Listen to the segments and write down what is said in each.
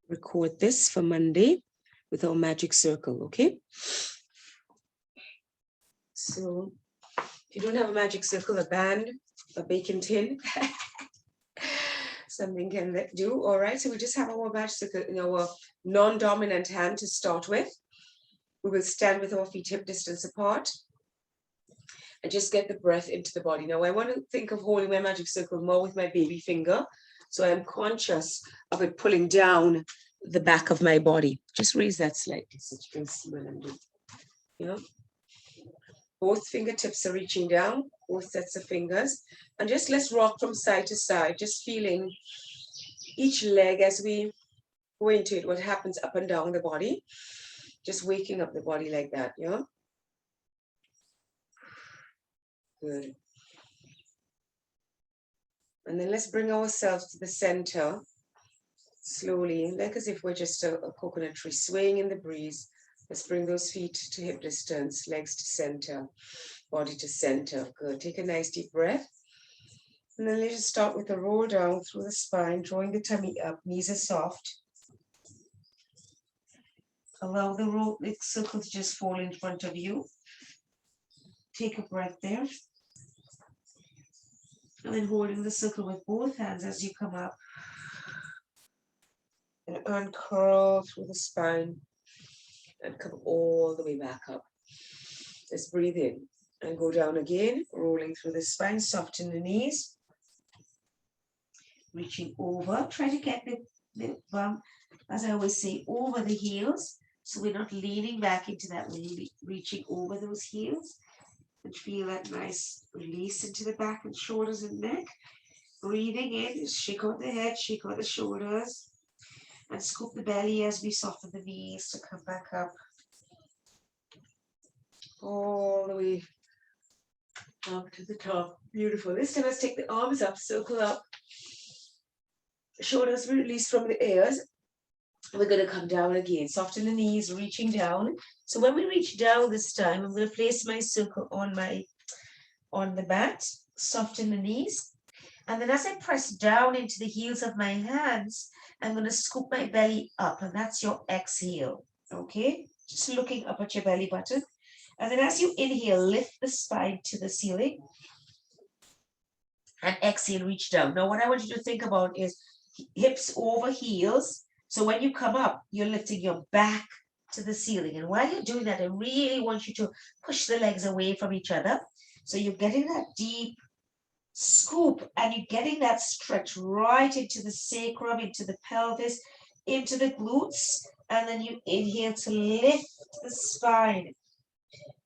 record this for Monday with our magic circle, okay? So if you don't have a magic circle, a band, a baking tin, something can do. All right, so we just have our magic circle in our non-dominant hand to start with. We will stand with our feet hip distance apart and just get the breath into the body. Now I want to think of holding my magic circle more with my baby finger, so I'm conscious of it pulling down the back of my body. Just raise that slightly so you can see what I'm doing. Yeah. Both fingertips are reaching down, both sets of fingers. And just let's rock from side to side, just feeling each leg as we go into it, what happens up and down the body. Just waking up the body like that, yeah? Good. And then let's bring ourselves to the center, slowly, like as if we're just a coconut tree swaying in the breeze. Let's bring those feet to hip distance, legs to center, body to center. Good. Take a nice deep breath. And then let's just start with a roll down through the spine, drawing the tummy up, knees are soft. Allow the circle to just fall in front of you. Take a breath there. And then holding the circle with both hands as you come up. And uncurl through the spine and come all the way back up. Let's breathe in and go down again, rolling through the spine, soften the knees. Reaching over, try to get the bum, as I always say, over the heels. So we're not leaning back into that, we're reaching over those heels. And feel that nice release into the back and shoulders and neck. Breathing in, shake out the head, shake out the shoulders. And scoop the belly as we soften the knees to come back up. All the way up to the top. Beautiful. This time let's take the arms up, circle up. Shoulders release from the ears. We're going to come down again. Soften the knees, reaching down. So when we reach down this time, I'm going to place my circle on the mat. Soften the knees. And then as I press down into the heels of my hands, I'm going to scoop my belly up. And that's your exhale. Okay? Just looking up at your belly button. And then as you inhale, lift the spine to the ceiling. And exhale, reach down. Now what I want you to think about is hips over heels. So when you come up, you're lifting your back to the ceiling. And while you're doing that, I really want you to push the legs away from each other. So you're getting that deep scoop and you're getting that stretch right into the sacrum, into the pelvis, into the glutes. And then you inhale to lift the spine.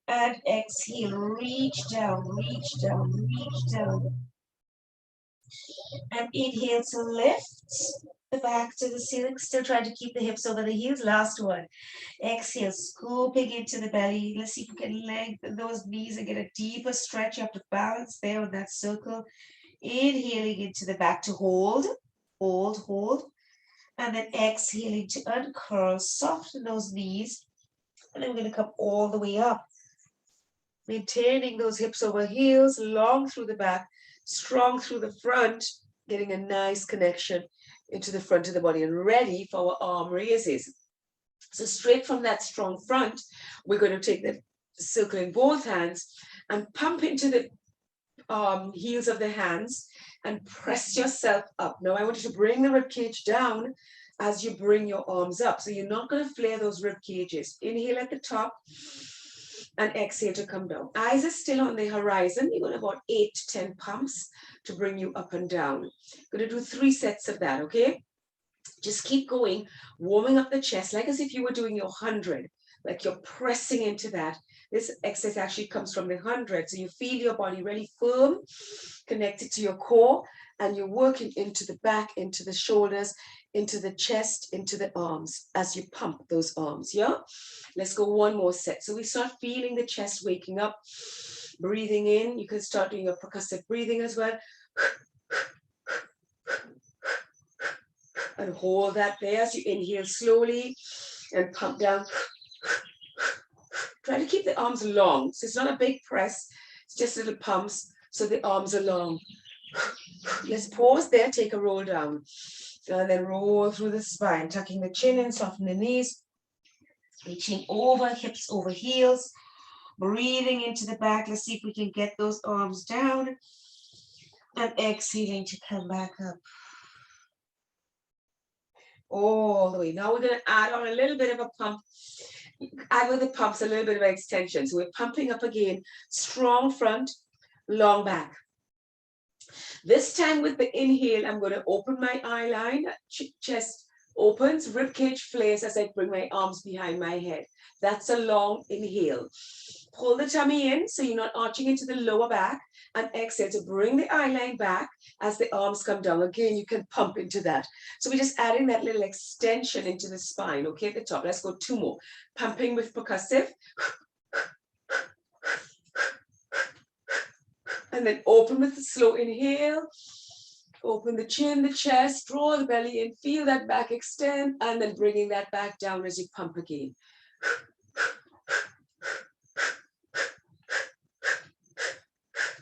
And exhale, reach down, reach down, reach down. And inhale to lift the back to the ceiling, still trying to keep the hips over the heels. Last one. Exhale, scooping into the belly. Let's see if we can lengthen those knees and get a deeper stretch. You have to balance there on that circle. Inhaling into the back to hold, hold, hold. And then exhaling to uncurl, soften those knees. And then we're going to come all the way up. Maintaining those hips over heels, long through the back, strong through the front, getting a nice connection into the front of the body and ready for our arm raises. So straight from that strong front, we're going to take the circle in both hands and pump into the heels of the hands and press yourself up. Now I want you to bring the rib cage down as you bring your arms up. So you're not going to flare those rib cages. Inhale at the top and exhale to come down. Eyes are still on the horizon. You're going to about 8 to 10 pumps to bring you up and down. Going to do 3 sets of that, okay? Just keep going, warming up the chest like as if you were doing your 100, like you're pressing into that. This exercise actually comes from the 100. So you feel your body really firm, connected to your core, and you're working into the back, into the shoulders, into the chest, into the arms as you pump those arms, yeah? Let's go one more set. So we start feeling the chest waking up, breathing in. You can start doing your percussive breathing as well. And hold that there as you inhale slowly and pump down. Try to keep the arms long. So it's not a big press, it's just little pumps so the arms are long. Let's pause there, take a roll down. And then roll through the spine, tucking the chin in, soften the knees, reaching over, hips over heels, breathing into the back. Let's see if we can get those arms down. And exhaling to come back up. All the way. Now we're going to add on a little bit of a pump. Add with the pumps a little bit of extension. So we're pumping up again. Strong front, long back. This time with the inhale, I'm going to open my eye line, chest opens, rib cage flares as I bring my arms behind my head. That's a long inhale. Pull the tummy in so you're not arching into the lower back, and exhale to bring the eye line back as the arms come down. Again, you can pump into that. So we're just adding that little extension into the spine, okay, at the top. Let's go 2 more. Pumping with percussive. And then open with the slow inhale. Open the chin, the chest, draw the belly in, feel that back extend, and then bringing that back down as you pump again.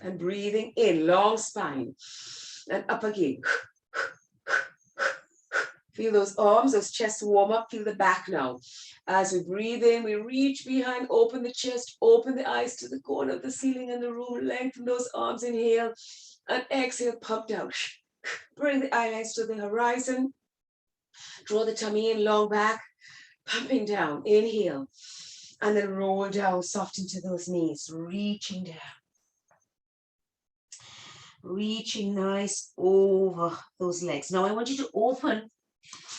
And breathing in, long spine, and up again. Feel those arms, those chests warm up, feel the back now. As we breathe in, we reach behind, open the chest, open the eyes to the corner of the ceiling and the room, lengthen those arms, inhale, and exhale, pump down. Bring the eyelids to the horizon, draw the tummy in, long back, pumping down, inhale, and then roll down, soft into those knees, reaching down. Reaching nice over those legs. Now I want you to open,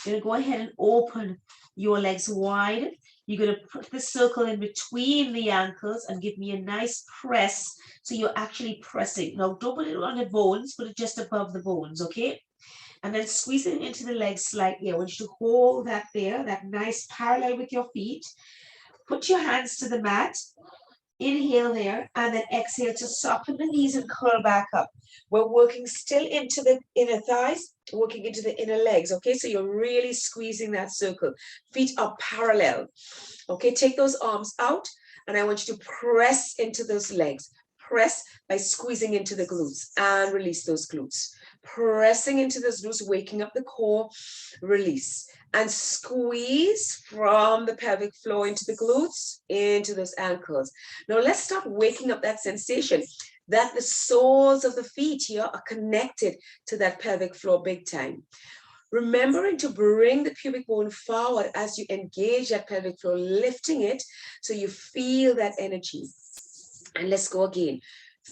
you're going to go ahead and open your legs wide. You're going to put the circle in between the ankles and give me a nice press. So you're actually pressing. Now don't put it on the bones, put it just above the bones, okay? And then squeezing into the legs slightly. I want you to hold that there, that nice parallel with your feet. Put your hands to the mat. Inhale there, and then exhale to soften the knees and curl back up. We're working still into the inner thighs, working into the inner legs, okay? So you're really squeezing that circle. Feet are parallel, okay? Take those arms out, and I want you to press into those legs. Press by squeezing into the glutes, and release those glutes. Pressing into those glutes, waking up the core, release. And squeeze from the pelvic floor into the glutes, into those ankles. Now let's start waking up that sensation that the soles of the feet here are connected to that pelvic floor big time. Remembering to bring the pubic bone forward as you engage that pelvic floor, lifting it so you feel that energy. And let's go again.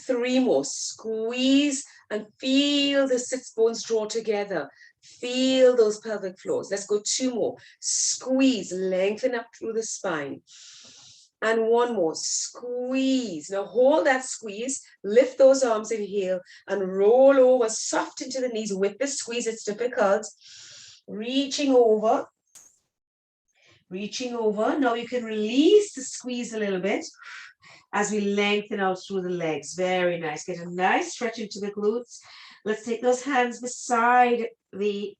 3 more. Squeeze and feel the 6 bones draw together. Feel those pelvic floors. Let's go 2 more. Squeeze, lengthen up through the spine. And 1 more. Squeeze. Now hold that squeeze. Lift those arms, inhale, and roll over, soft into the knees with the squeeze. It's difficult. Reaching over. Reaching over. Now you can release the squeeze a little bit as we lengthen out through the legs. Very nice. Get a nice stretch into the glutes. Let's take those hands beside the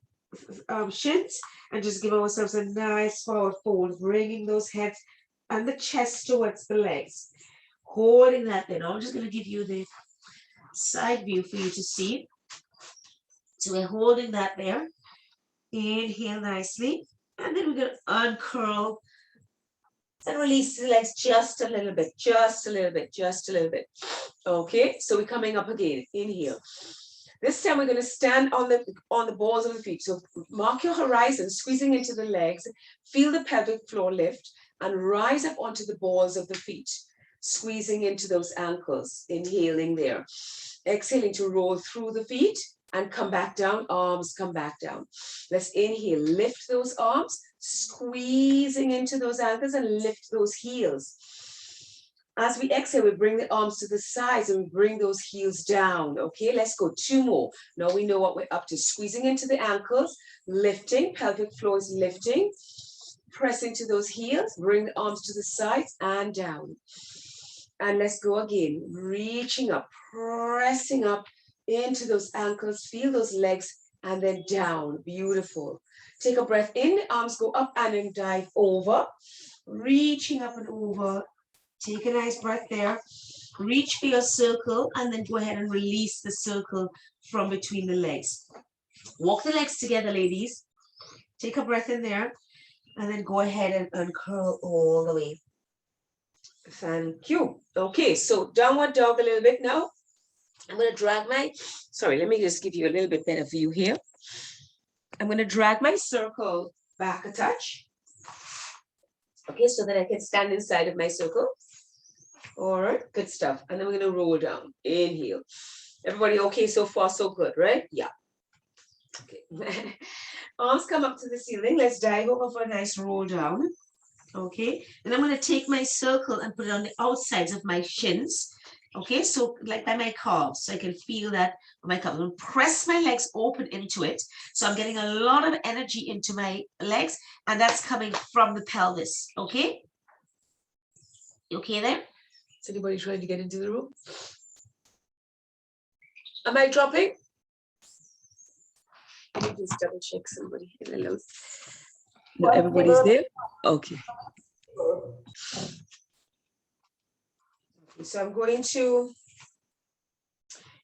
shins and just give ourselves a nice forward fold, bringing those heads and the chest towards the legs. Holding that there. Now I'm just going to give you the side view for you to see. So we're holding that there. Inhale nicely. And then we're going to uncurl and release the legs just a little bit, just a little bit, just a little bit. Okay, so we're coming up again. Inhale. This time we're going to stand on the balls of the feet. So mark your horizon, squeezing into the legs. Feel the pelvic floor lift and rise up onto the balls of the feet, squeezing into those ankles. Inhaling there. Exhaling to roll through the feet and come back down. Arms come back down. Let's inhale. Lift those arms, squeezing into those ankles and lift those heels. As we exhale, we bring the arms to the sides and we bring those heels down. Okay, let's go 2 more. Now we know what we're up to. Squeezing into the ankles, lifting, pelvic floor is lifting. Press into those heels, bring the arms to the sides and down. And let's go again. Reaching up, pressing up into those ankles. Feel those legs and then down. Beautiful. Take a breath in, arms go up and then dive over. Reaching up and over. Take a nice breath there. Reach for your circle and then go ahead and release the circle from between the legs. Walk the legs together, ladies. Take a breath in there, and then go ahead and uncurl all the way. Thank you. Okay, so downward dog a little bit now. I'm going to drag my, sorry, let me just give you a little bit better view here. I'm going to drag my circle back a touch. Okay, so that I can stand inside of my circle. All right, good stuff. And then we're going to roll down. Inhale. Everybody okay so far? So good, right? Yeah. Okay. Arms come up to the ceiling. Let's dive over for a nice roll down. Okay, and I'm going to take my circle and put it on the outsides of my shins. Okay, so like by my calves, so I can feel that on my calves. I'm going to press my legs open into it. So I'm getting a lot of energy into my legs, and that's coming from the pelvis. Okay, you okay there? Is anybody trying to get into the room? Am I dropping? Let me just double check somebody. Hello. No, everybody's there? Okay. So I'm going to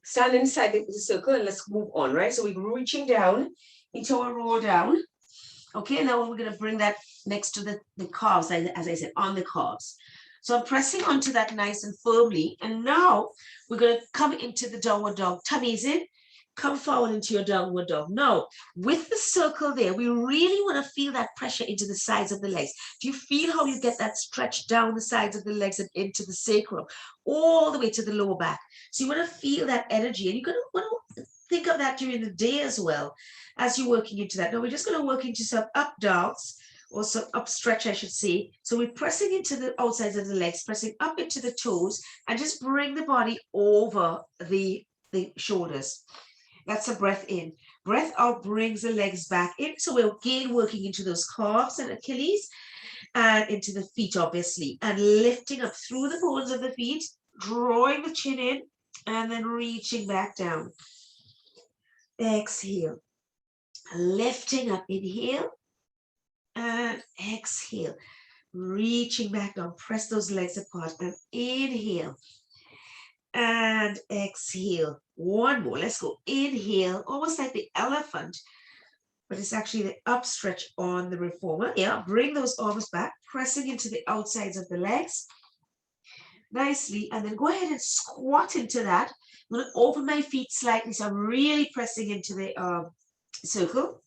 stand inside the circle and let's move on, right? So we're reaching down into a roll down. Okay, now we're going to bring that next to the calves, as I said, on the calves. So I'm pressing onto that nice and firmly. And now we're going to come into the downward dog. Tummies in. Come forward into your downward dog. Now, with the circle there, we really want to feel that pressure into the sides of the legs. Do you feel how you get that stretch down the sides of the legs and into the sacrum, all the way to the lower back? So you want to feel that energy, and you're going to want to think of that during the day as well as you're working into that. Now, we're just going to work into some up dogs, or some up stretch, I should say. So we're pressing into the outsides of the legs, pressing up into the toes, and just bring the body over the shoulders. That's a breath in. Breath out brings the legs back in. So we're again working into those calves and Achilles and into the feet, obviously, and lifting up through the bones of the feet, drawing the chin in, and then reaching back down. Exhale. Lifting up. Inhale and exhale. Reaching back down. Press those legs apart and inhale. And exhale. One more. Let's go. Inhale, almost like the elephant, but it's actually the upstretch on the reformer. Yeah, bring those arms back, pressing into the outsides of the legs nicely, and then go ahead and squat into that. I'm going to open my feet slightly, so I'm really pressing into the circle,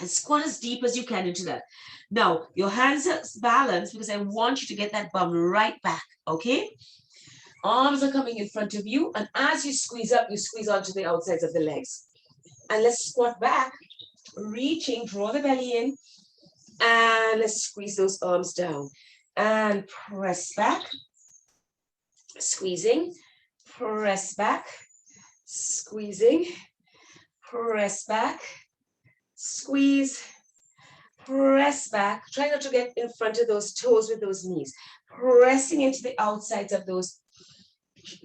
and squat as deep as you can into that. Now, your hands are balanced because I want you to get that bum right back, okay? Arms are coming in front of you, and as you squeeze up, you squeeze onto the outsides of the legs. And let's squat back, reaching, draw the belly in, and let's squeeze those arms down. And press back, squeezing, press back, squeezing, press back, squeeze, press back. Try not to get in front of those toes with those knees. Pressing into the outsides of those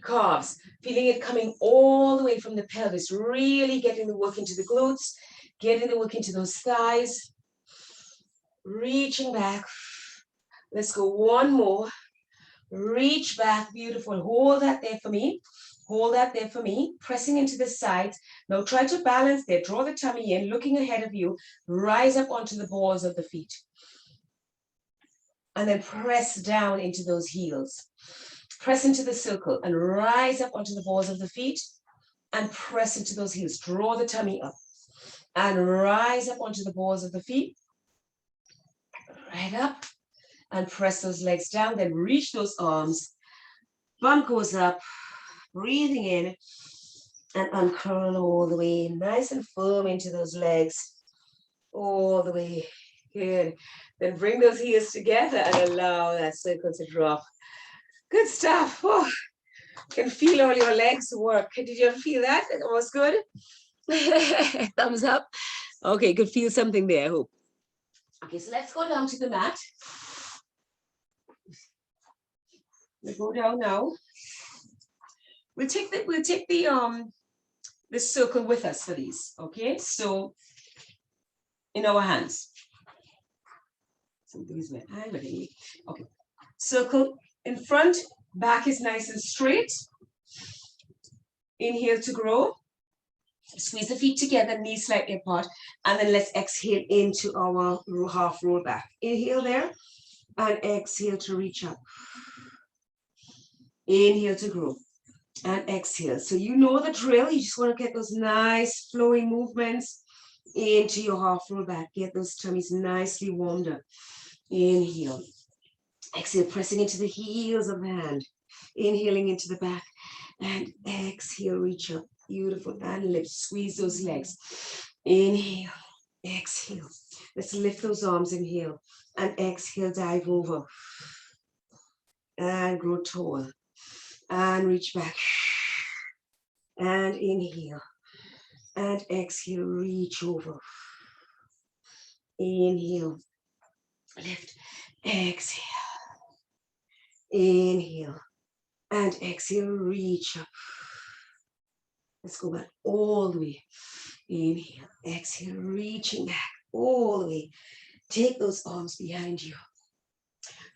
calves, feeling it coming all the way from the pelvis, really getting the work into the glutes, getting the work into those thighs, reaching back. Let's go one more. Reach back, beautiful. Hold that there for me. Hold that there for me. Pressing into the sides. Now try to balance there. Draw the tummy in, looking ahead of you. Rise up onto the balls of the feet. And then press down into those heels. Press into the circle and rise up onto the balls of the feet and press into those heels. Draw the tummy up and rise up onto the balls of the feet. Right up and press those legs down. Then reach those arms. Bum goes up. Breathing in and uncurl all the way. Nice and firm into those legs. All the way. Good. Then bring those heels together and allow that circle to drop. Good stuff. Oh, can feel all your legs work. Did you ever feel that? It was good. Thumbs up. Okay, could feel something there, I hope. Okay, so let's go down to the mat. We go down now. We'll take the circle with us for these. Okay, so in our hands. Something is my hand. Okay, circle in front. Back is nice and straight. Inhale to grow. Squeeze the feet together, knees slightly apart, and then let's exhale into our half roll back. Inhale there, and exhale to reach up. Inhale to grow, and exhale. So you know the drill. You just want to get those nice flowing movements into your half roll back. Get those tummies nicely warmed up. Inhale. Exhale, pressing into the heels of the hand. Inhaling into the back. And exhale, reach up. Beautiful. And lift. Squeeze those legs. Inhale. Exhale. Let's lift those arms. Inhale. And exhale, dive over. And grow tall. And reach back. And inhale. And exhale, reach over. Inhale. Lift. Exhale. Inhale. And exhale, reach up. Let's go back all the way. Inhale. Exhale, reaching back all the way. Take those arms behind you.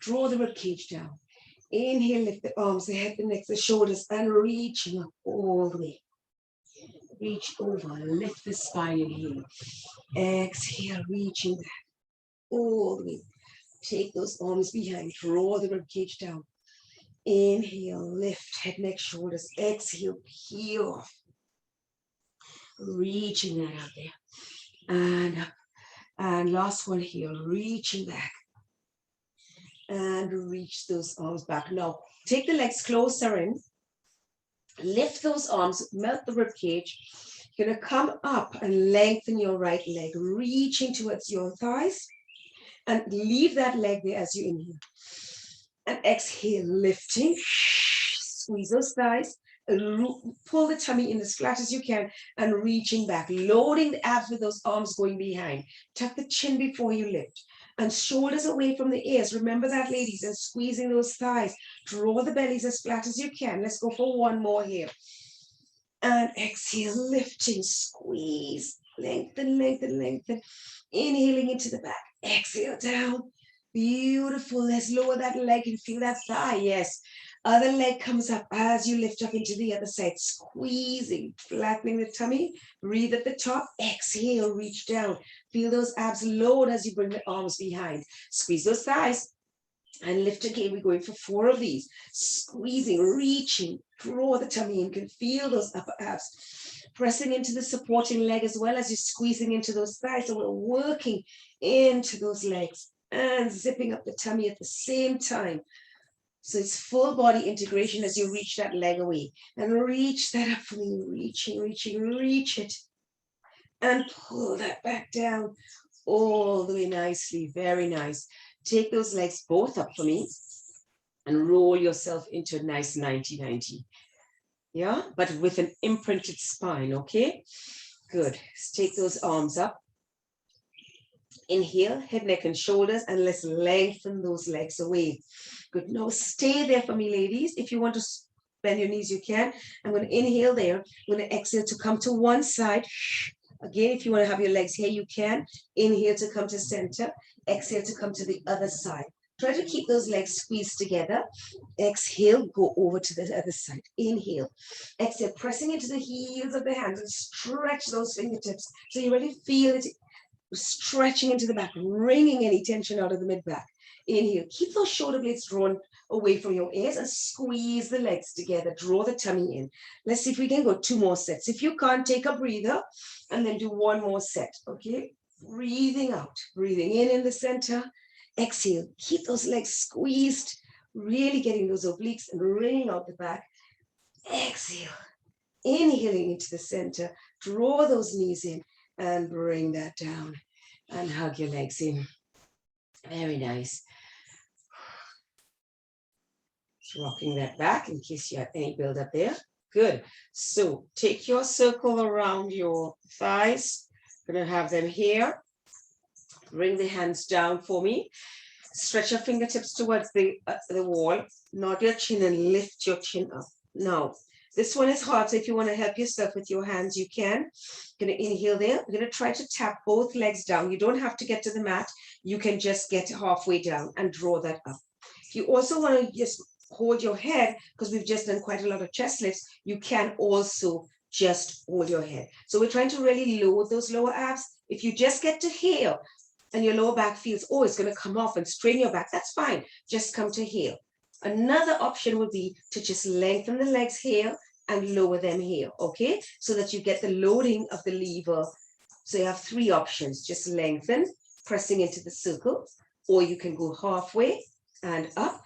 Draw the ribcage down. Inhale, lift the arms, the head, the neck, the shoulders, and reaching up all the way. Reach over, lift the spine, inhale. Exhale, reaching back all the way. Take those arms behind, draw the ribcage down. Inhale, lift, head, neck, shoulders. Exhale, peel off. Reaching that out there. And up. And last one here, reaching back. And reach those arms back. Now, take the legs closer in. Lift those arms, melt the rib cage. You're going to come up and lengthen your right leg, reaching towards your thighs. And leave that leg there as you inhale. And exhale, lifting. Squeeze those thighs. Pull the tummy in as flat as you can and reaching back. Loading the abs with those arms going behind. Tuck the chin before you lift. And shoulders away from the ears. Remember that, ladies, and squeezing those thighs. Draw the bellies as flat as you can. Let's go for one more here. And exhale, lifting, squeeze, lengthen, lengthen, lengthen. Inhaling into the back. Exhale down. Beautiful. Let's lower that leg and feel that thigh. Yes. Other leg comes up as you lift up into the other side. Squeezing, flattening the tummy. Breathe at the top. Exhale, reach down. Feel those abs load as you bring the arms behind. Squeeze those thighs. And lift again. We're going for 4 of these. Squeezing, reaching. Draw the tummy in. You can feel those upper abs. Pressing into the supporting leg as well as you're squeezing into those thighs. So we're working into those legs. And zipping up the tummy at the same time. So it's full body integration as you reach that leg away. And reach that up for me. Reaching, reaching, reach it. And pull that back down all the way nicely. Very nice. Take those legs both up for me. And roll yourself into a nice 90-90. Yeah, but with an imprinted spine, okay? Good. Let's take those arms up. Inhale, head, neck, and shoulders, and let's lengthen those legs away. Good. Now stay there for me, ladies. If you want to bend your knees, you can. I'm going to inhale there. I'm going to exhale to come to one side. Again, if you want to have your legs here, you can. Inhale to come to center. Exhale to come to the other side. Try to keep those legs squeezed together. Exhale, go over to the other side. Inhale. Exhale, pressing into the heels of the hands and stretch those fingertips. So you really feel it stretching into the back, wringing any tension out of the mid-back. Inhale. Keep those shoulder blades drawn away from your ears and squeeze the legs together. Draw the tummy in. Let's see if we can go 2 more sets. If you can't, take a breather and then do 1 more set. Okay? Breathing out. Breathing in the center. Exhale. Keep those legs squeezed. Really getting those obliques and wringing out the back. Exhale. Inhaling into the center. Draw those knees in and bring that down. And hug your legs in. Very nice. Rocking that back in case you have any build-up there. Good. So take your circle around your thighs. I'm going to have them here. Bring the hands down for me. Stretch your fingertips towards the wall. Nod your chin and lift your chin up. Now, this one is hard, so if you want to help yourself with your hands, you can. Going to inhale there. I'm going to try to tap both legs down. You don't have to get to the mat. You can just get halfway down and draw that up. If you also want to just hold your head, because we've just done quite a lot of chest lifts, you can also just hold your head. So we're trying to really load those lower abs. If you just get to here and your lower back feels, oh, it's going to come off and strain your back, that's fine. Just come to here. Another option would be to just lengthen the legs here and lower them here, okay? So that you get the loading of the lever. So you have three options. Just lengthen, pressing into the circle, or you can go halfway and up,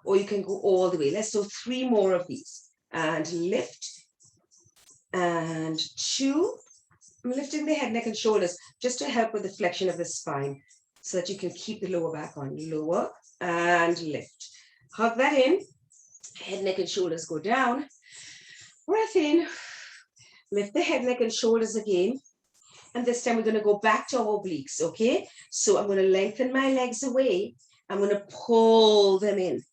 or you can go all the way. Let's do 3 more of these. And lift, and 2. I'm lifting the head, neck, and shoulders just to help with the flexion of the spine so that you can keep the lower back on. Lower and lift. Hug that in. Head, neck, and shoulders go down. Breath in. Lift the head, neck, and shoulders again. And this time we're going to go back to our obliques, okay? So I'm going to lengthen my legs away. I'm going to pull them in.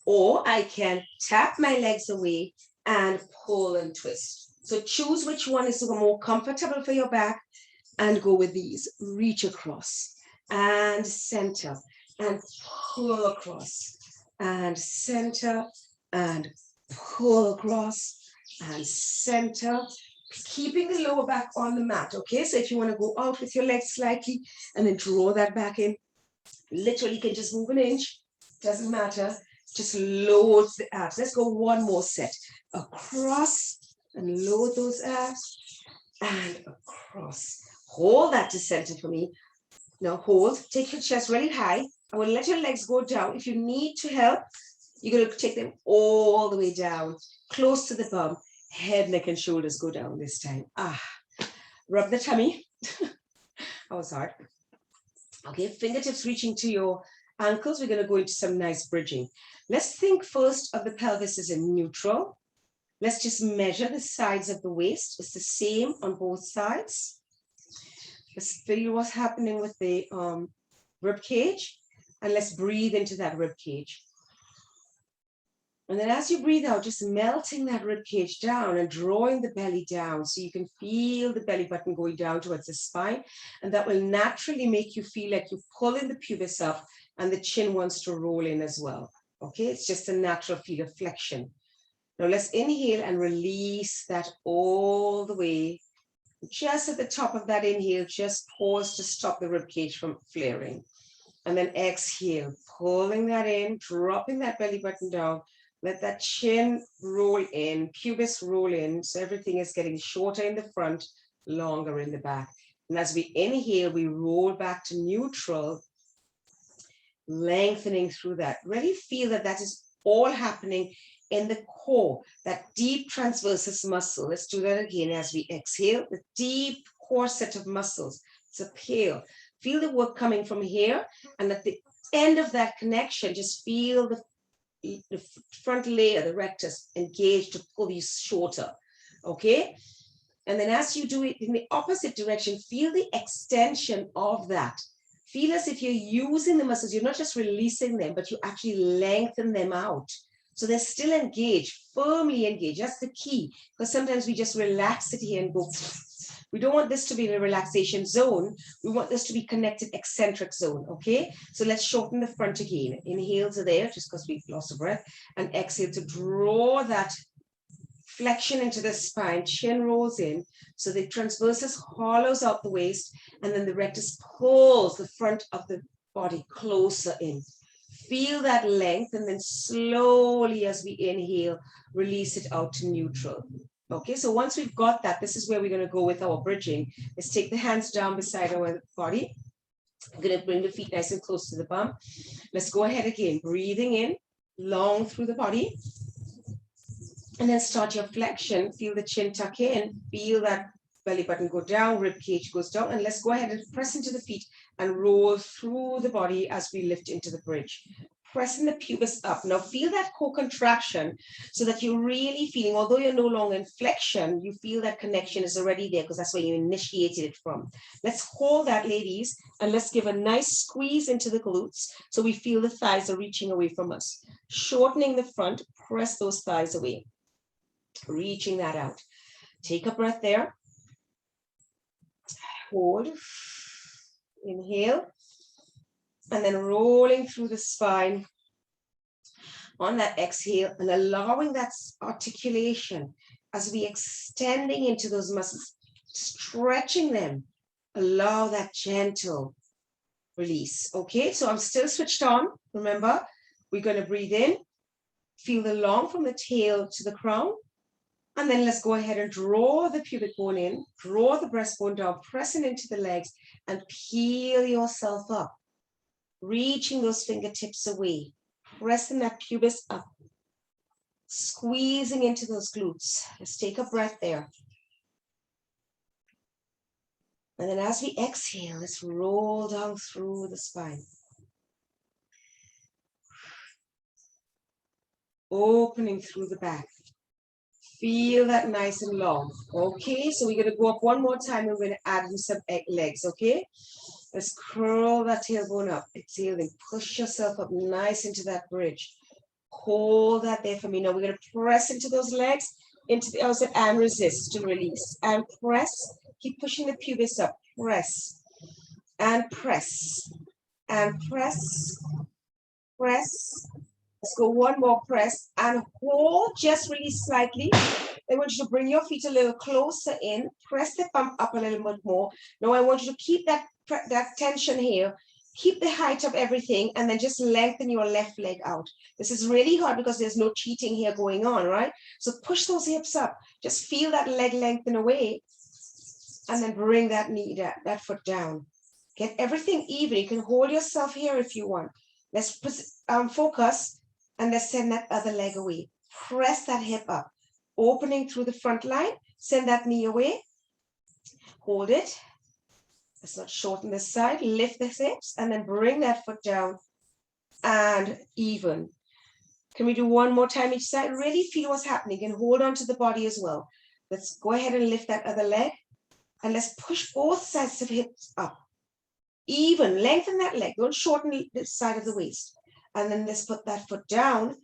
Or I can tap my legs away and pull and twist. So choose which one is more comfortable for your back and go with these. Reach across and center and pull across and center and pull across and center, keeping the lower back on the mat, okay? So if you want to go out with your legs slightly and then draw that back in, literally you can just move an inch, doesn't matter, just load the abs. Let's go one more set. Across and load those abs and across. Hold that to center for me. Now hold, take your chest really high. I will let your legs go down. If you need to help, you're going to take them all the way down, close to the bum. Head, neck, and shoulders go down this time. Rub the tummy. That was hard. Okay, fingertips reaching to your ankles. We're going to go into some nice bridging. Let's think first of the pelvis as in neutral. Let's just measure the sides of the waist. It's the same on both sides. Let's feel what's happening with the rib cage, and let's breathe into that rib cage. And then as you breathe out, just melting that rib cage down and drawing the belly down so you can feel the belly button going down towards the spine. And that will naturally make you feel like you're pulling the pubis up and the chin wants to roll in as well. Okay, it's just a natural feel of flexion. Now let's inhale and release that all the way. Just at the top of that inhale, just pause to stop the rib cage from flaring. And then exhale, pulling that in, dropping that belly button down. Let that chin roll in, pubis roll in, so everything is getting shorter in the front, longer in the back. And as we inhale, we roll back to neutral, lengthening through that. Really feel that that is all happening in the core, that deep transversus muscle. Let's do that again as we exhale, the deep core set of muscles. It's a pale. Feel the work coming from here, and at the end of that connection, just feel the front layer, the rectus, engaged to pull you shorter, okay? And then as you do it in the opposite direction, feel the extension of that. Feel as if you're using the muscles, you're not just releasing them, but you actually lengthen them out. So they're still engaged, firmly engaged. That's the key, because sometimes we just relax it here and go. We don't want this to be in a relaxation zone. We want this to be connected eccentric zone, okay? So let's shorten the front again. Inhale to there, just because we've lost a breath, and exhale to draw that flexion into the spine, chin rolls in, so the transversus hollows out the waist, and then the rectus pulls the front of the body closer in. Feel that length, and then slowly as we inhale, release it out to neutral. Okay, so once we've got that, this is where we're going to go with our bridging. Let's take the hands down beside our body. I'm going to bring the feet nice and close to the bum. Let's go ahead again, breathing in, long through the body. And then start your flexion. Feel the chin tuck in, feel that belly button go down, rib cage goes down, and let's go ahead and press into the feet and roll through the body as we lift into the bridge. Pressing the pubis up. Now feel that core contraction so that you're really feeling, although you're no longer in flexion, you feel that connection is already there because that's where you initiated it from. Let's hold that, ladies, and let's give a nice squeeze into the glutes so we feel the thighs are reaching away from us. Shortening the front, press those thighs away. Reaching that out. Take a breath there. Hold. Inhale. And then rolling through the spine on that exhale and allowing that articulation as we extending into those muscles, stretching them, allow that gentle release. Okay, so I'm still switched on. Remember, we're going to breathe in, feel the long from the tail to the crown, and then let's go ahead and draw the pubic bone in, draw the breastbone down, pressing into the legs, and peel yourself up, reaching those fingertips away, pressing that pubis up, squeezing into those glutes. Let's take a breath there. And then as we exhale, let's roll down through the spine. Opening through the back. Feel that nice and long. Okay, so we're going to go up one more time and we're going to add in some legs, okay? Let's curl that tailbone up. Exhale and push yourself up nice into that bridge. Hold that there for me. Now we're going to press into those legs, into the outside and resist to release. And press. Keep pushing the pubis up. Press. And press. And press. Press. Let's go one more press and hold just really slightly. I want you to bring your feet a little closer in. Press the bump up a little bit more. Now I want you to keep that tension here. Keep the height of everything and then just lengthen your left leg out. This is really hard because there's no cheating here going on, right? So push those hips up. Just feel that leg lengthen away and then bring that knee, that foot down. Get everything even. You can hold yourself here if you want. Let's focus. And let's send that other leg away. Press that hip up. Opening through the front line. Send that knee away. Hold it. Let's not shorten this side. Lift the hips and then bring that foot down and even. Can we do one more time each side? Really feel what's happening and hold on to the body as well. Let's go ahead and lift that other leg. And let's push both sides of hips up. Even. Lengthen that leg. Don't shorten the side of the waist. And then let's put that foot down.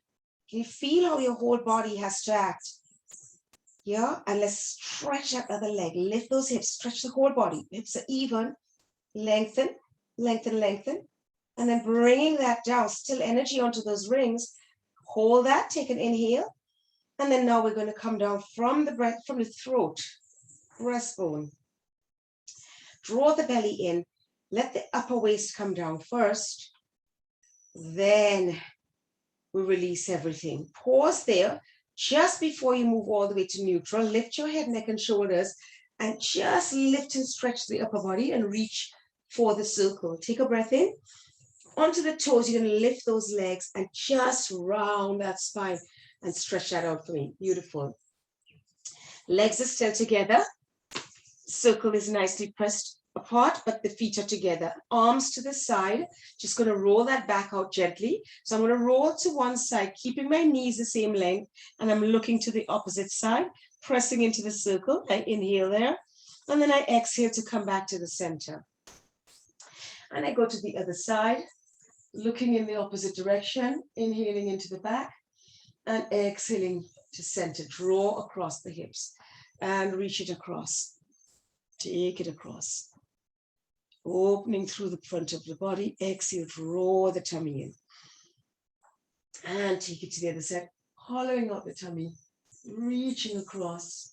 Can you feel how your whole body has to act? Yeah, and let's stretch that other leg. Lift those hips, stretch the whole body. Hips are even. Lengthen, lengthen, lengthen. And then bringing that down, still energy onto those rings. Hold that, take an inhale. And then now we're going to come down from the breath, from the throat, breastbone. Draw the belly in. Let the upper waist come down first. Then we release everything. Pause there just before you move all the way to neutral. Lift your head, neck, and shoulders, and just lift and stretch the upper body and reach for the circle. Take a breath in. Onto the toes, you're going to lift those legs and just round that spine and stretch that out for me. Beautiful. Legs are still together. Circle is nicely pressed apart, but the feet are together. Arms to the side. Just going to roll that back out gently. So I'm going to roll to one side, keeping my knees the same length, and I'm looking to the opposite side, pressing into the circle. I inhale there, and then I exhale to come back to the center. And I go to the other side, looking in the opposite direction, inhaling into the back, and exhaling to center. Draw across the hips, and reach it across. Take it across. Opening through the front of the body, exhale, draw the tummy in. And take it to the other side, hollowing out the tummy, reaching across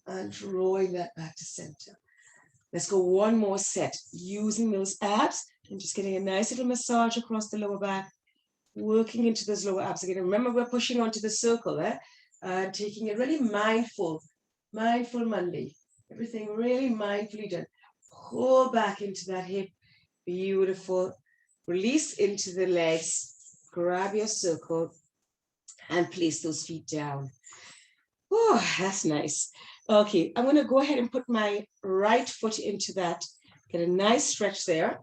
and drawing that back to center. Let's go one more set, using those abs and just getting a nice little massage across the lower back, working into those lower abs. Again, remember we're pushing onto the circle, and taking it really mindful Monday. Everything really mindfully done. Pull back into that hip. Beautiful. Release into the legs. Grab your circle and place those feet down. Oh, that's nice. Okay, I'm going to go ahead and put my right foot into that. Get a nice stretch there.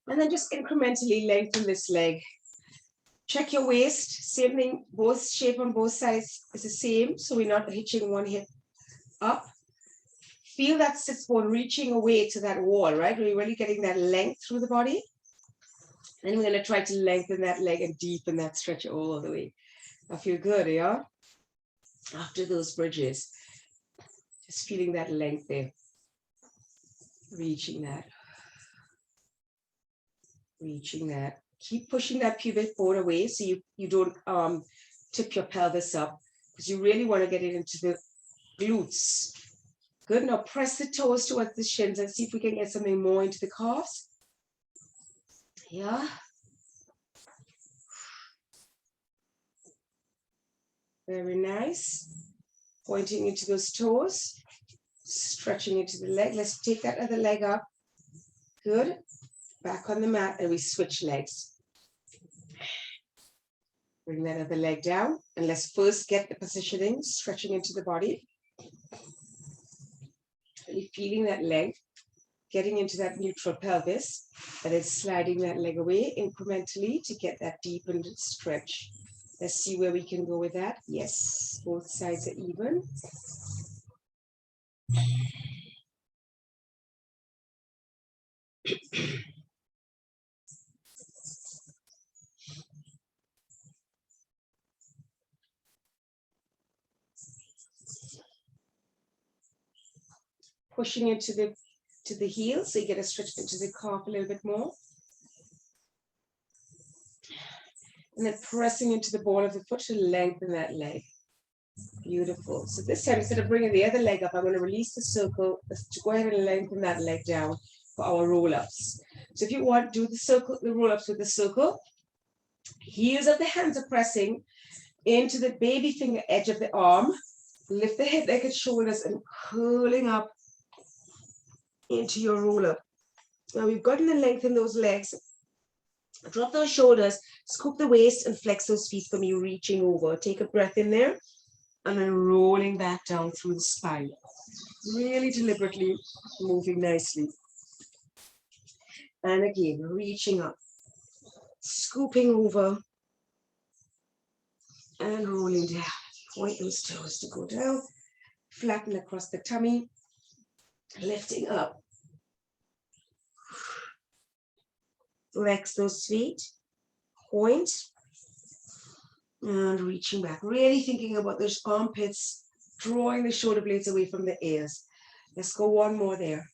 And then just incrementally lengthen this leg. Check your waist. Same thing, both shape on both sides is the same. So we're not hitching one hip up. Feel that sits bone reaching away to that wall, right? We're really getting that length through the body. Then we're going to try to lengthen that leg and deepen that stretch all the way. I feel good, yeah? After those bridges, just feeling that length there. Reaching that. Reaching that. Keep pushing that pubic bone away so you don't tip your pelvis up. because you really want to get it into the glutes. Good. Now press the toes towards the shins and see if we can get something more into the calves. Yeah. Very nice. Pointing into those toes, stretching into the leg. Let's take that other leg up. Good. Back on the mat, and we switch legs. Bring that other leg down, and let's first get the positioning, stretching into the body. Really feeling that leg, getting into that neutral pelvis, and then sliding that leg away incrementally to get that deepened stretch. Let's see where we can go with that. Yes, both sides are even. Pushing into the heel, so you get a stretch into the calf a little bit more. And then pressing into the ball of the foot to lengthen that leg. Beautiful. So this time, instead of bringing the other leg up, I'm going to release the circle to go ahead and lengthen that leg down for our roll-ups. So if you want, do the circle, the roll-ups with the circle. Heels of the hands are pressing into the baby finger edge of the arm. Lift the head, neck, and shoulders, and curling up into your roll-up. Now we've gotten to lengthen those legs. Drop those shoulders, scoop the waist, and flex those feet from you, reaching over. Take a breath in there, and then rolling back down through the spine. Really deliberately moving nicely. And again, reaching up, scooping over, and rolling down. Point those toes to go down, flatten across the tummy, lifting up. Flex those feet, point, and reaching back. Really thinking about those armpits, drawing the shoulder blades away from the ears. Let's go one more there.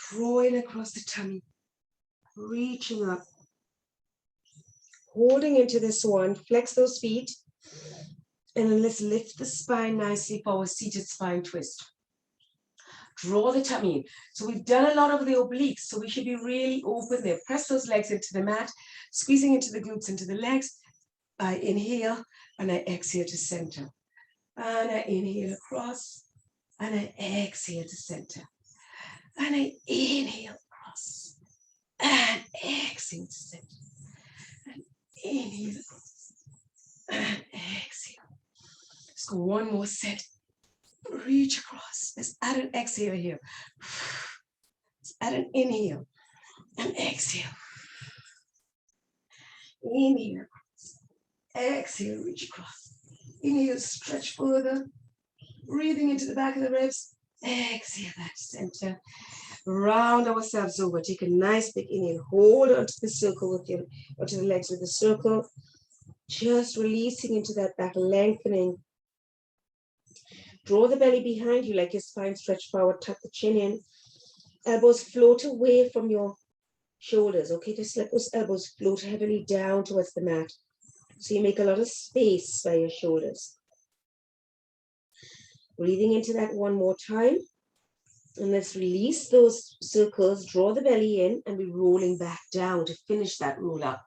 Drawing across the tummy, reaching up, holding into this one. Flex those feet, and then let's lift the spine nicely for a seated spine twist. Draw the tummy in. So we've done a lot of the obliques, so we should be really open there. Press those legs into the mat, squeezing into the glutes, into the legs. I inhale, and I exhale to center. And I inhale across, and I exhale to center. And I inhale across, and exhale to center. And inhale across, and exhale. Let's go one more set. Reach across. Let's add an exhale here. Let's add an inhale and exhale. Inhale across. Exhale, reach across. Inhale, stretch further. Breathing into the back of the ribs. Exhale, back to center. Round ourselves over. Take a nice big inhale. Hold onto the circle with your, onto the legs with the circle. Just releasing into that back, lengthening. Draw the belly behind you like your spine stretch forward, tuck the chin in. Elbows float away from your shoulders, okay? Just let those elbows float heavily down towards the mat. So you make a lot of space by your shoulders. Breathing into that one more time. And let's release those circles, draw the belly in, and we're rolling back down to finish that roll up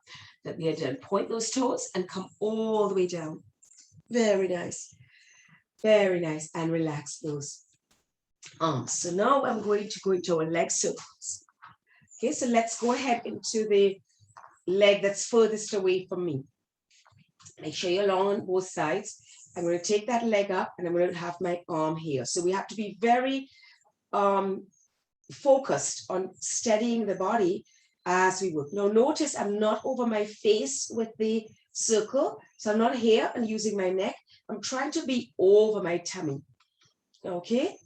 that we had done. Point those toes and come all the way down. Very nice. Very nice, and relax those arms. So now I'm going to go into our leg circles. Okay, so let's go ahead into the leg that's furthest away from me. Make sure you're long on both sides. I'm going to take that leg up, and I'm going to have my arm here. So we have to be very focused on steadying the body as we work. Now notice I'm not over my face with the circle, so I'm not here and using my neck. I'm trying to be over my tummy. Okay.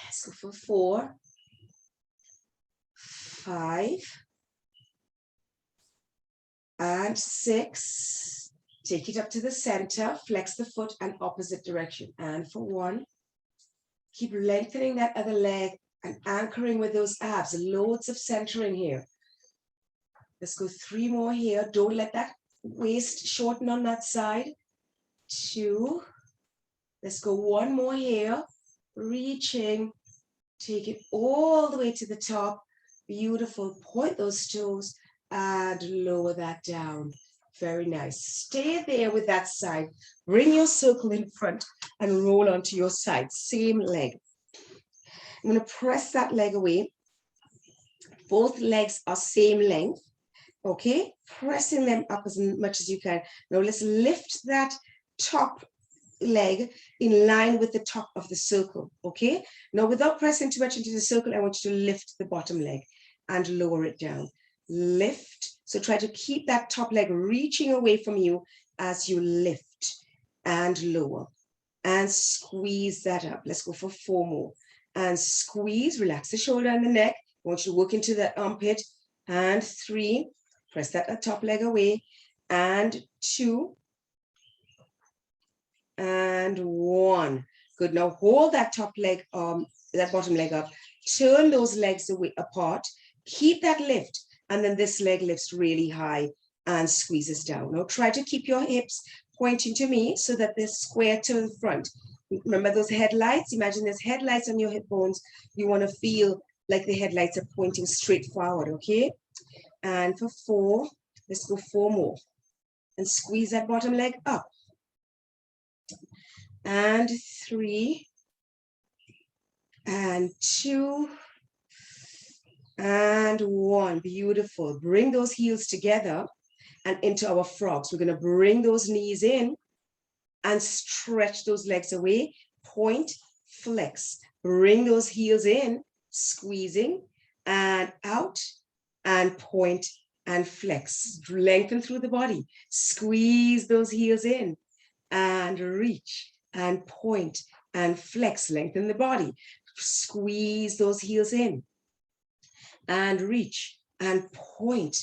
Let's go for 4, 5, and 6. Take it up to the center. Flex the foot and opposite direction. And for 1. Keep lengthening that other leg and anchoring with those abs. Loads of centering here. Let's go 3 more here. Don't let that waist shorten on that side. 2. Let's go one more here. Reaching, take it all the way to the top. Beautiful. Point those toes and lower that down. Very nice. Stay there with that side. Bring your circle in front and roll onto your side. Same leg. I'm going to press that leg away. Both legs are same length. Okay, pressing them up as much as you can. Now let's lift that top leg in line with the top of the circle. Okay, now without pressing too much into the circle, I want you to lift the bottom leg and lower it down. Lift. So try to keep that top leg reaching away from you as you lift and lower and squeeze that up. Let's go for 4 more and squeeze. Relax the shoulder and the neck. I want you to work into the armpit. And 3. Press that top leg away, and 2, and 1. Good. Now hold that top leg, that bottom leg up. Turn those legs away apart. Keep that lift, and then this leg lifts really high and squeezes down. Now try to keep your hips pointing to me so that they're square to the front. Remember those headlights? Imagine there's headlights on your hip bones. You want to feel like the headlights are pointing straight forward. Okay. And for 4, let's go 4 more. And squeeze that bottom leg up. And 3. And 2. And 1. Beautiful. Bring those heels together and into our frogs. We're going to bring those knees in and stretch those legs away. Point, flex. Bring those heels in, squeezing, and out. And point and flex. Lengthen through the body. Squeeze those heels in and reach and point and flex. Lengthen the body. Squeeze those heels in and reach and point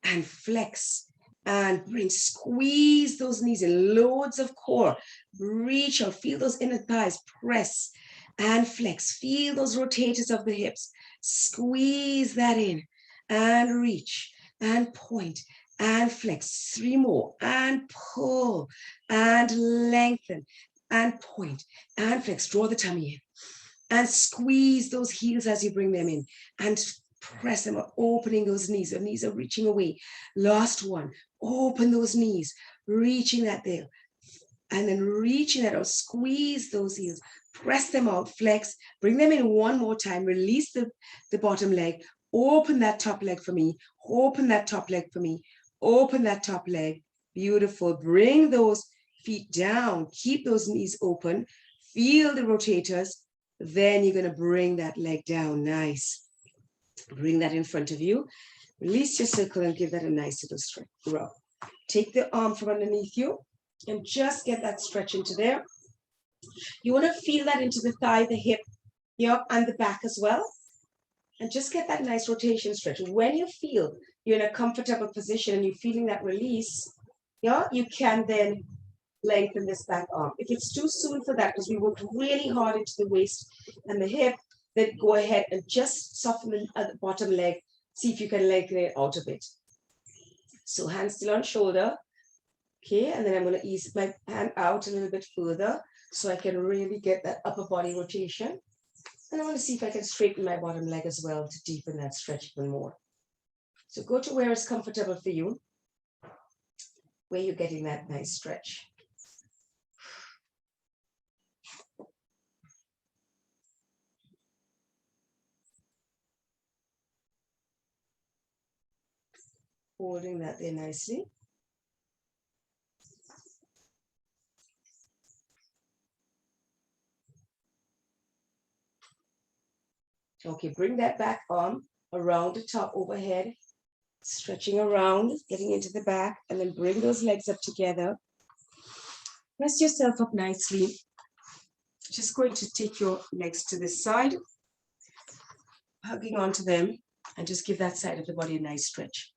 and flex and bring. Squeeze those knees in. Loads of core. Reach out. Feel those inner thighs. Press and flex. Feel those rotators of the hips. Squeeze that in. And reach and point and flex. 3 more and pull and lengthen and point and flex. Draw the tummy in and squeeze those heels as you bring them in and press them up, opening those knees. The knees are reaching away. Last one. Open those knees, reaching that there and then reaching that out. Squeeze those heels, press them out, flex, bring them in one more time. Release the bottom leg. Open that top leg for me. Open that top leg for me. Open that top leg. Beautiful. Bring those feet down. Keep those knees open. Feel the rotators. Then you're going to bring that leg down. Nice. Bring that in front of you. Release your circle and give that a nice little stretch. Rub. Take the arm from underneath you and just get that stretch into there. You want to feel that into the thigh, the hip, here, and the back as well. And just get that nice rotation stretch. When you feel you're in a comfortable position and you're feeling that release, yeah, you can then lengthen this back arm. If it's too soon for that, because we worked really hard into the waist and the hip, then go ahead and just soften the bottom leg. See if you can lengthen it out a bit. So hand still on shoulder. Okay, and then I'm going to ease my hand out a little bit further so I can really get that upper body rotation. And I want to see if I can straighten my bottom leg as well to deepen that stretch even more. So go to where it's comfortable for you, where you're getting that nice stretch. Holding that there nicely. Okay, bring that back arm around the top overhead, stretching around, getting into the back, and then bring those legs up together. Press yourself up nicely. Just going to take your legs to this side, hugging onto them, and just give that side of the body a nice stretch.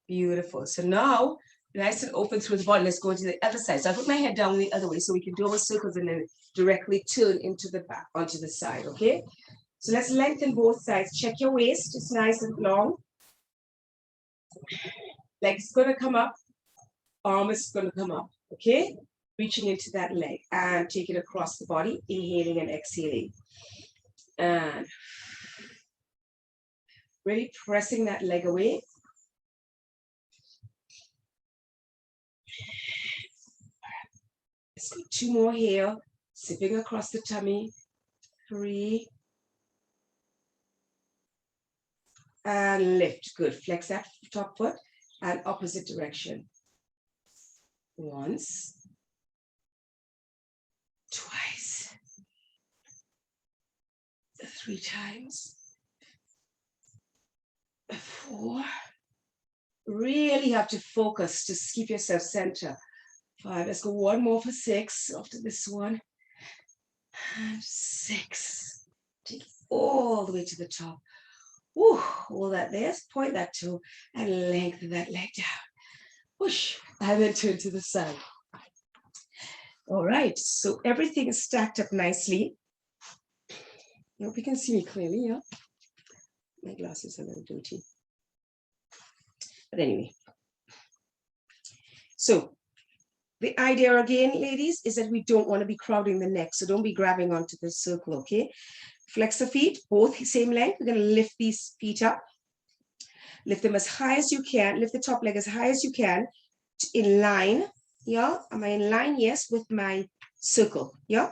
Beautiful. So now, nice and open through the body. Let's go to the other side. So I put my head down the other way so we can do our circles and then directly turn into the back, onto the side, okay? So let's lengthen both sides. Check your waist. It's nice and long. Leg's gonna come up, arm is gonna come up, okay? Reaching into that leg and take it across the body, inhaling and exhaling. And really pressing that leg away. Let's go 2 more here, sipping across the tummy. 3. And lift. Good. Flex that top foot and opposite direction. Once. Twice. 3 times. 4. Really have to focus to keep yourself center. 5. Let's go 1 more for 6 after this one. And 6. Take it all the way to the top. Woo, all that there, point that toe and lengthen that leg down. Whoosh, and then turn to the side. All right, so everything is stacked up nicely. I hope you can see me clearly, yeah? My glasses are a little dirty. But anyway. So the idea again, ladies, is that we don't want to be crowding the neck. So don't be grabbing onto the circle, okay? Flex the feet, both same length. We're going to lift these feet up. Lift them as high as you can. Lift the top leg as high as you can. In line, yeah? Am I in line? Yes, with my circle, yeah?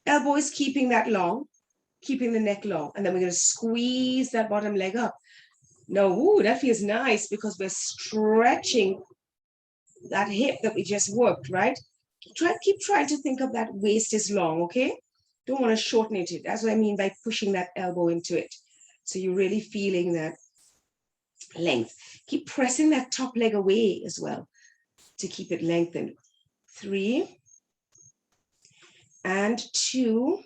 Elbow is keeping that long, keeping the neck long. And then we're going to squeeze that bottom leg up. Now, ooh, that feels nice because we're stretching that hip that we just worked, right? Keep trying to think of that waist is long, okay? Don't want to shorten it. That's what I mean by pushing that elbow into it. So you're really feeling that length. Keep pressing that top leg away as well to keep it lengthened. 3 and 2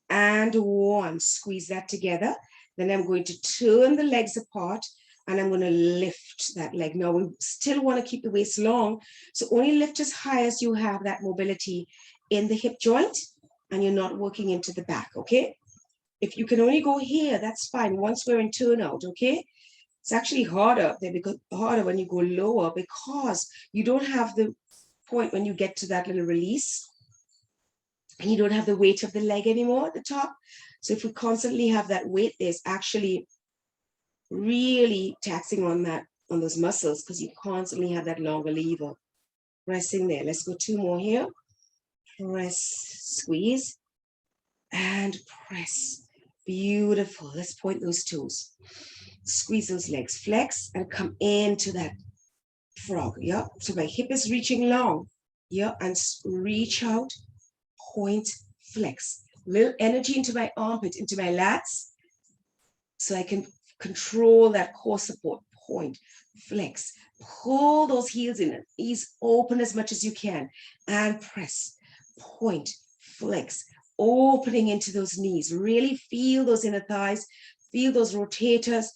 and 1. Squeeze that together. Then I'm going to turn the legs apart and I'm going to lift that leg. Now we still want to keep the waist long, so only lift as high as you have that mobility in the hip joint and you're not working into the back, okay? If you can only go here, that's fine. Once we're in turnout, okay? It's actually harder when you go lower because you don't have the point when you get to that little release and you don't have the weight of the leg anymore at the top. So if we constantly have that weight, there's actually really taxing on those muscles because you constantly have that longer lever. Pressing there. Let's go 2 more here. Press, squeeze, and press. Beautiful. Let's point those toes. Squeeze those legs. Flex and come into that frog. Yeah. So my hip is reaching long. Yeah. And reach out, point, flex. Little energy into my armpit, into my lats. So I can control that core support. Point, flex. Pull those heels in. Knees open as much as you can. And press. Point, flex. Opening into those knees. Really feel those inner thighs. Feel those rotators.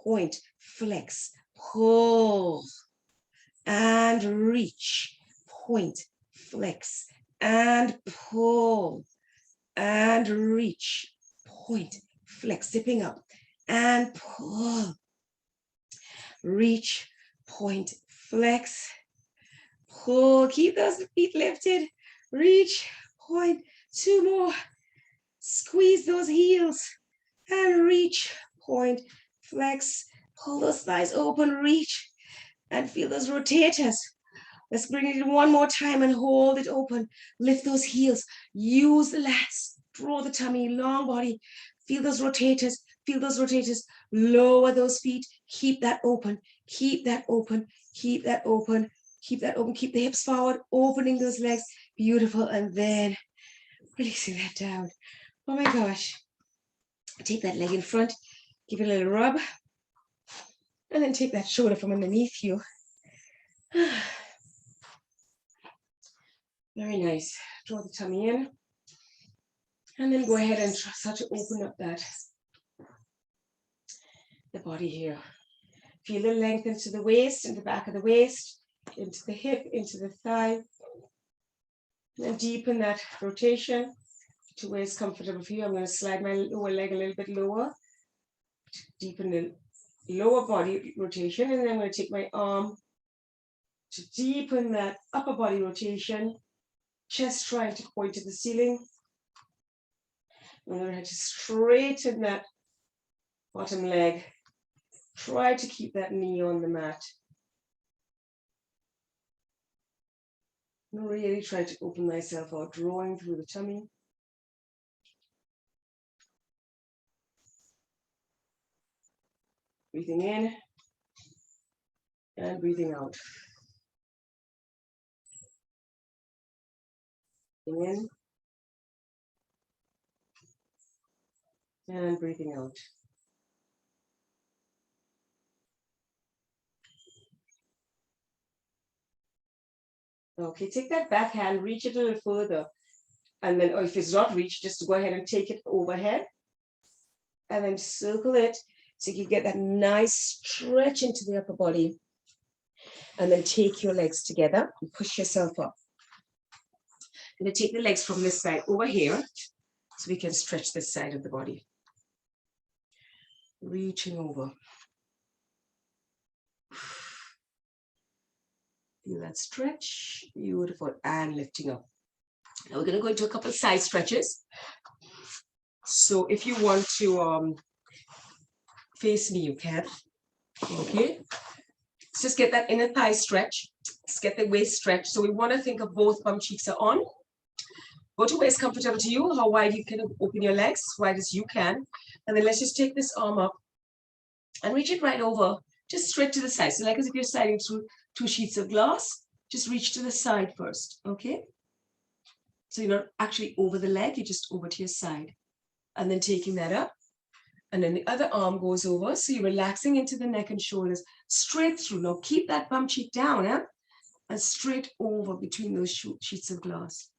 Point, flex, pull, and reach. Point, flex, and pull, and reach. Point, flex, zipping up, and pull. Reach, point, flex, pull. Keep those feet lifted. Reach, point, 2 more. Squeeze those heels, and reach, point, flex, pull those thighs open, reach, and feel those rotators. Let's bring it in 1 more time and hold it open. Lift those heels, use the lats, draw the tummy, long body. Feel those rotators, feel those rotators. Lower those feet, keep that open, keep that open, keep that open, keep that open. Keep the hips forward, opening those legs. Beautiful. And then releasing that down. Oh my gosh. Take that leg in front, give it a little rub, and then take that shoulder from underneath you. Very nice. Draw the tummy in. And then go ahead and start to open up the body here. Feel the length into the waist, in the back of the waist, into the hip, into the thigh. And deepen that rotation to where it's comfortable for you. I'm going to slide my lower leg a little bit lower. Deepen the lower body rotation, and then I'm going to take my arm to deepen that upper body rotation, chest trying to point to the ceiling. I'm going to straighten that bottom leg. Try to keep that knee on the mat. Really try to open myself out, drawing through the tummy. Breathing in and breathing out. Breathing in and breathing out. Okay, take that back hand, reach it a little further. And then, or if it's not reached, just go ahead and take it overhead. And then circle it so you get that nice stretch into the upper body. And then take your legs together and push yourself up. And then take the legs from this side over here so we can stretch this side of the body. Reaching over. Feel that stretch. Beautiful. And lifting up. Now we're going to go into a couple of side stretches. So if you want to face me, you can. Okay. Let's just get that inner thigh stretch. Let's get the waist stretch. So we want to think of both bum cheeks are on. Go to where it's comfortable to you, how wide you can open your legs, wide as you can. And then let's just take this arm up and reach it right over, just straight to the side. So like as if you're sliding through 2 sheets of glass, just reach to the side first, okay? So you're not actually over the leg, you're just over to your side. And then taking that up. And then the other arm goes over. So you're relaxing into the neck and shoulders, straight through. Now keep that bum cheek down, and straight over between those sheets of glass.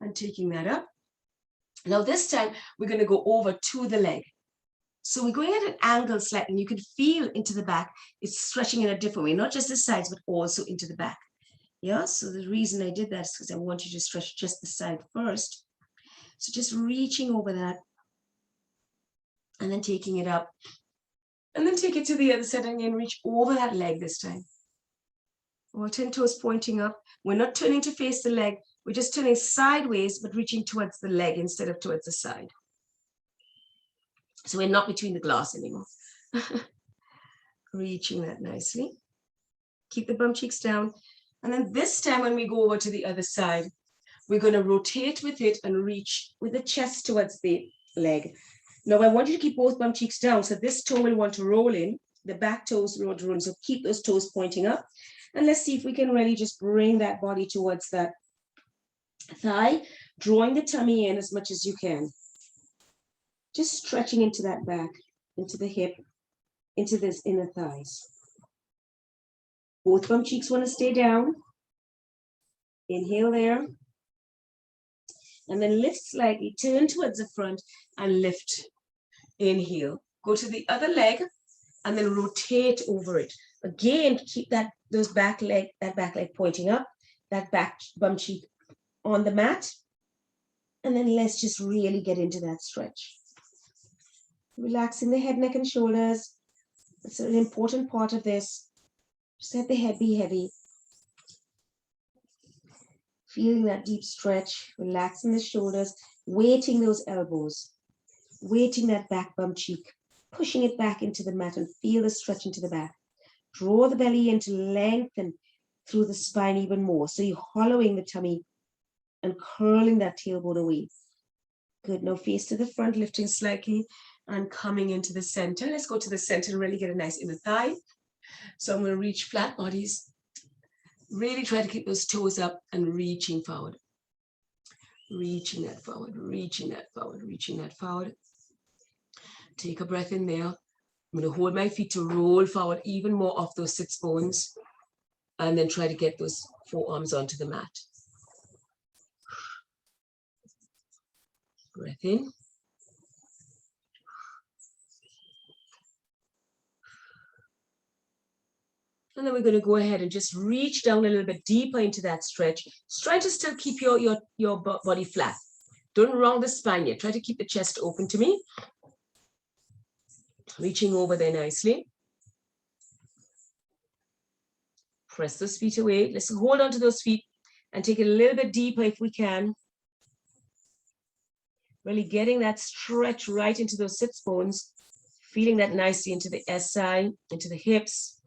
And taking that up. Now this time, we're going to go over to the leg. So we're going at an angle slightly, and you can feel into the back. It's stretching in a different way, not just the sides, but also into the back. Yeah, so the reason I did that is because I want you to stretch just the side first. So just reaching over that, and then taking it up. And then take it to the other side and then reach over that leg this time. All 10 toes pointing up. We're not turning to face the leg. We're just turning sideways, but reaching towards the leg instead of towards the side. So we're not between the glass anymore. Reaching that nicely. Keep the bum cheeks down. And then this time when we go over to the other side, we're going to rotate with it and reach with the chest towards the leg. Now I want you to keep both bum cheeks down. So this toe will want to roll in. The back toes will want to roll in. So keep those toes pointing up. And let's see if we can really just bring that body towards that thigh, drawing the tummy in as much as you can. Just stretching into that back, into the hip, into this inner thighs. Both bum cheeks want to stay down. Inhale there. And then lift slightly, turn towards the front and lift. Inhale. Go to the other leg and then rotate over it. Again, keep that back leg pointing up, that back bum cheek on the mat. And then let's just really get into that stretch. Relaxing the head, neck, and shoulders. It's an important part of this. Just let the head be heavy. Feeling that deep stretch, relaxing the shoulders, weighting those elbows, weighting that back bum cheek, pushing it back into the mat and feel the stretch into the back. Draw the belly in to lengthen through the spine even more. So you're hollowing the tummy and curling that tailbone away. Good. Now face to the front, lifting slightly and coming into the center. Let's go to the center and really get a nice inner thigh. So I'm going to reach flat bodies. Really try to keep those toes up and reaching forward. Reaching that forward, reaching that forward, reaching that forward. Take a breath in there. I'm going to hold my feet to roll forward even more off those sits bones. And then try to get those forearms onto the mat. Breath in. And then we're going to go ahead and just reach down a little bit deeper into that stretch. Try to still keep your body flat. Don't round the spine yet. Try to keep the chest open to me. Reaching over there nicely. Press those feet away. Let's hold on to those feet and take it a little bit deeper if we can. Really getting that stretch right into those sits bones, feeling that nicely into the SI, into the hips.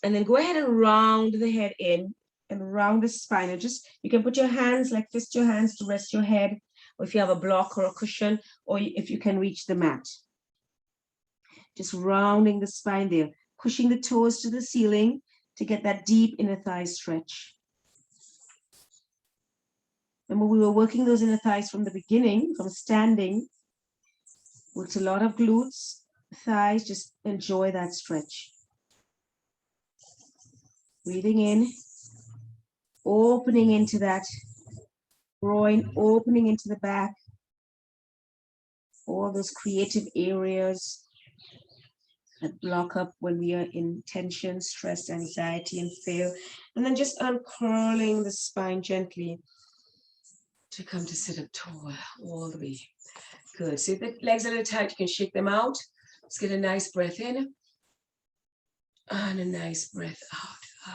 And then go ahead and round the head in and round the spine. And just, you can put your hands, like fist your hands to rest your head, or if you have a block or a cushion, or if you can reach the mat. Just rounding the spine there, pushing the toes to the ceiling to get that deep inner thigh stretch. Remember, we were working those inner thighs from the beginning, from standing. Worked a lot of glutes, thighs, just enjoy that stretch. Breathing in, opening into that groin, opening into the back. All those creative areas that block up when we are in tension, stress, anxiety, and fear. And then just uncurling the spine gently to come to sit up tall all the way. Good. See, the legs are a little tight. You can shake them out. Let's get a nice breath in and a nice breath out.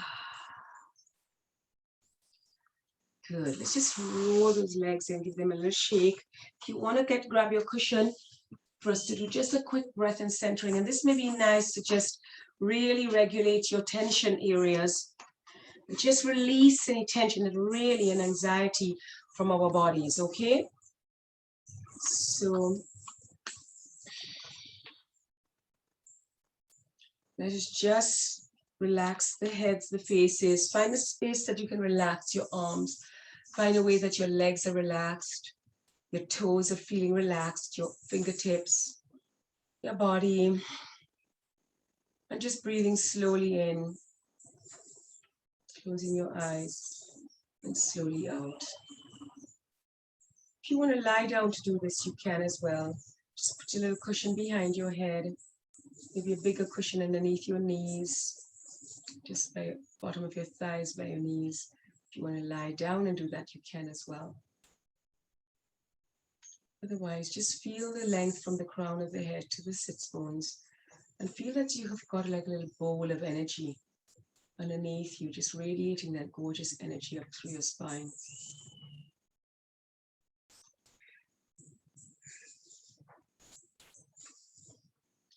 Good. Let's just roll those legs in, give them a little shake. If you want to grab your cushion for us to do just a quick breath and centering. And this may be nice to just really regulate your tension areas. Just release any tension and really an anxiety from our bodies, okay? So let us just relax the heads, the faces. Find a space that you can relax your arms. Find a way that your legs are relaxed. Your toes are feeling relaxed, your fingertips, your body. And just breathing slowly in, closing your eyes, and slowly out. If you want to lie down to do this, you can as well. Just put your little cushion behind your head. Maybe a bigger cushion underneath your knees, just by the bottom of your thighs, by your knees. If you want to lie down and do that, you can as well. Otherwise, just feel the length from the crown of the head to the sits bones, and feel that you have got like a little bowl of energy underneath you, just radiating that gorgeous energy up through your spine.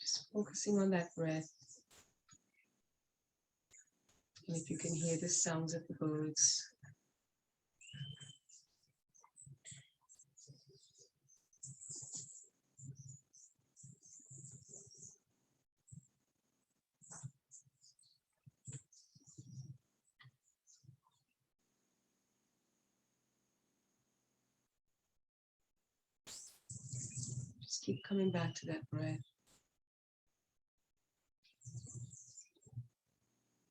Just focusing on that breath. And if you can hear the sounds of the birds. Just keep coming back to that breath.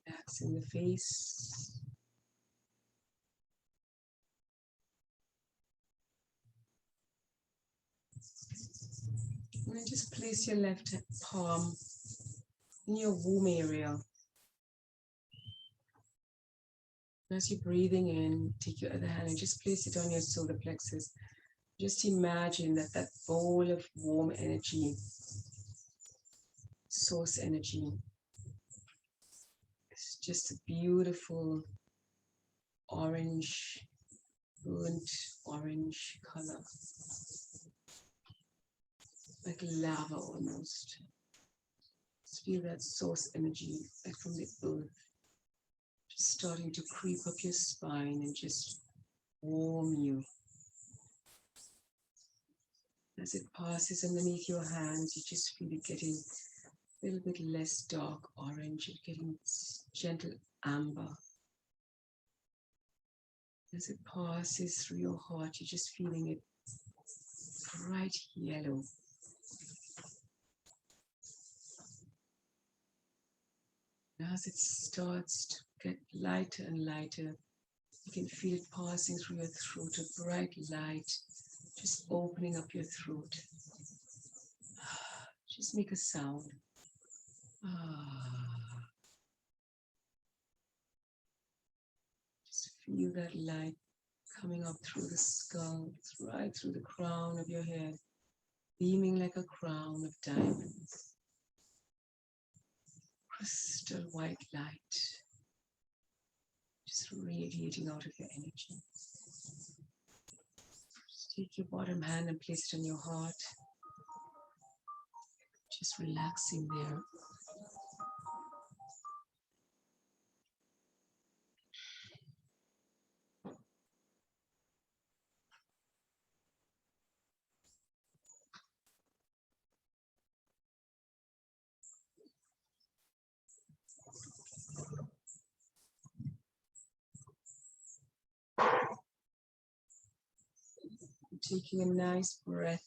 Relaxing the face. And then just place your left palm in your womb area. As you're breathing in, take your other hand and just place it on your solar plexus. Just imagine that that bowl of warm energy, source energy, is just a beautiful orange, burnt orange color, like lava almost. Just feel that source energy, like from the earth, just starting to creep up your spine and just warm you. As it passes underneath your hands, you just feel it getting a little bit less dark orange and getting gentle amber. As it passes through your heart, you're just feeling it bright yellow. And as it starts to get lighter and lighter, you can feel it passing through your throat, a bright light, just opening up your throat. Just make a sound. Just feel that light coming up through the skull, right through the crown of your head, beaming like a crown of diamonds. crystal white light just radiating out of your energy. Just take your bottom hand and place it on your heart. Just relaxing there. Taking a nice breath.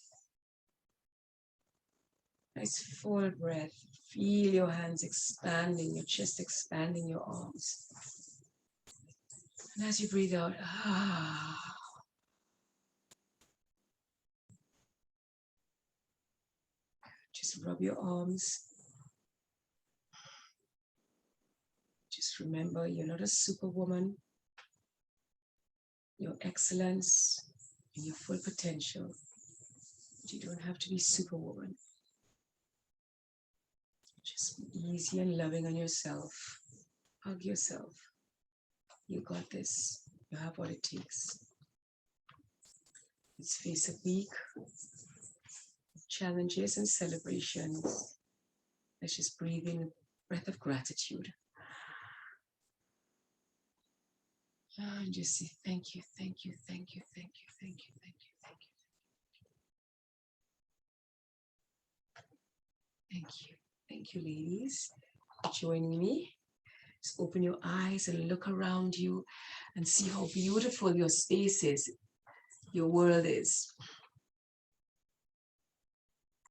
Nice full breath. Feel your hands expanding, your chest expanding, your arms. And as you breathe out, just rub your arms. Just remember, you're not a superwoman. Your excellence and your full potential. You don't have to be superwoman. Just be easy and loving on yourself. Hug yourself. You got this. You have what it takes. Let's face a week of challenges and celebrations. Let's just breathe in a breath of gratitude. And just say thank you, thank you, thank you, thank you, thank you, thank you, thank you. Thank you. Thank you, ladies, for joining me. Just open your eyes and look around you and see how beautiful your space is, your world is.